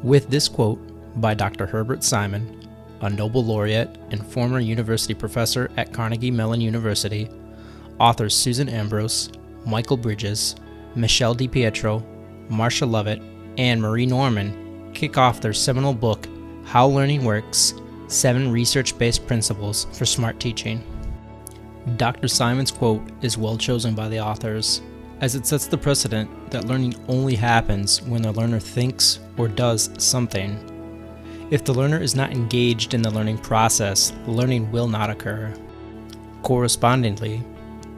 With this quote by Dr. Herbert Simon, a Nobel laureate and former university professor at Carnegie Mellon University, authors Susan Ambrose, Michael Bridges, Michelle DiPietro, Marcia Lovett, and Marie Norman kick off their seminal book, How Learning Works: 7 Research-Based Principles for Smart Teaching. Dr. Simon's quote is well chosen by the authors, as it sets the precedent that learning only happens when the learner thinks or does something. If the learner is not engaged in the learning process, learning will not occur. Correspondingly,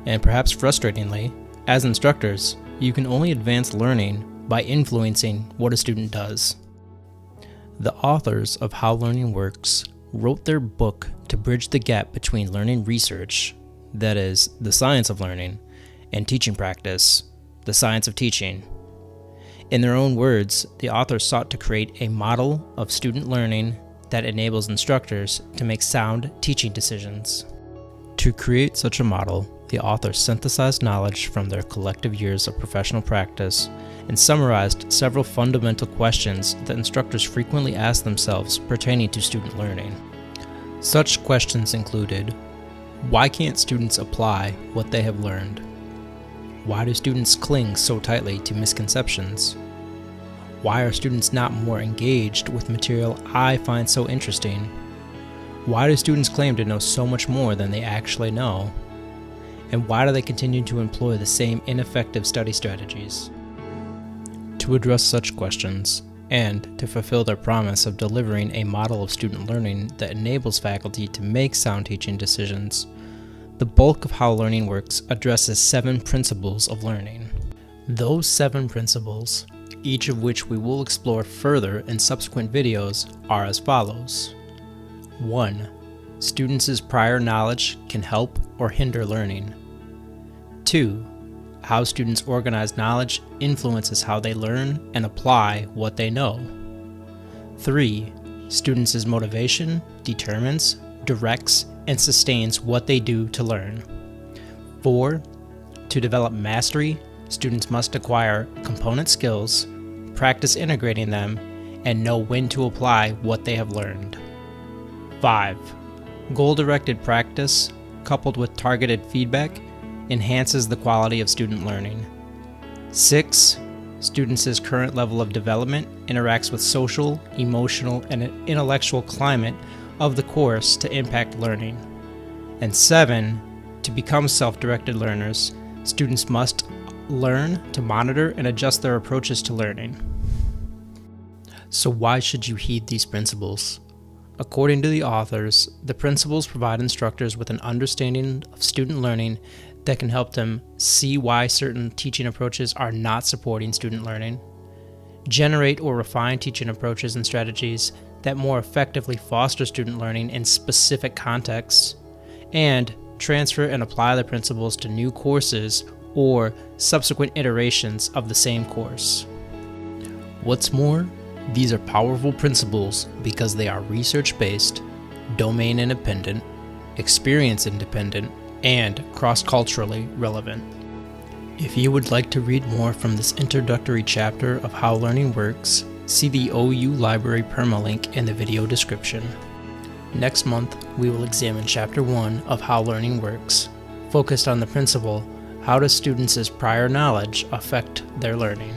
and perhaps frustratingly, as instructors, you can only advance learning by influencing what a student does. The authors of How Learning Works wrote their book to bridge the gap between learning research, that is, the science of learning, and teaching practice, the science of teaching. In their own words, the authors sought to create a model of student learning that enables instructors to make sound teaching decisions. To create such a model, the authors synthesized knowledge from their collective years of professional practice and summarized several fundamental questions that instructors frequently ask themselves pertaining to student learning. Such questions included: why can't students apply what they have learned? Why do students cling so tightly to misconceptions? Why are students not more engaged with material I find so interesting? Why do students claim to know so much more than they actually know? And why do they continue to employ the same ineffective study strategies? To address such questions, and to fulfill their promise of delivering a model of student learning that enables faculty to make sound teaching decisions, the bulk of How Learning Works addresses 7 principles of learning. Those 7 principles, each of which we will explore further in subsequent videos, are as follows. 1. Students' prior knowledge can help or hinder learning. 2. How students organize knowledge influences how they learn and apply what they know. 3. Students' motivation determines, directs, and sustains what they do to learn. 4. To develop mastery, students must acquire component skills, practice integrating them, and know when to apply what they have learned. 5. Goal-directed practice, coupled with targeted feedback, enhances the quality of student learning. 6. Students' current level of development interacts with social, emotional, and intellectual climate of the course to impact learning. And 7. To become self-directed learners, students must learn to monitor and adjust their approaches to learning. So why should you heed these principles? According to the authors, the principles provide instructors with an understanding of student learning that can help them see why certain teaching approaches are not supporting student learning, generate or refine teaching approaches and strategies that more effectively foster student learning in specific contexts, and transfer and apply the principles to new courses or subsequent iterations of the same course. What's more, these are powerful principles because they are research-based, domain-independent, experience-independent, and cross-culturally relevant. If you would like to read more from this introductory chapter of How Learning Works, see the OU Library permalink in the video description. Next month, we will examine Chapter 1 of How Learning Works, focused on the principle, how does students' prior knowledge affect their learning?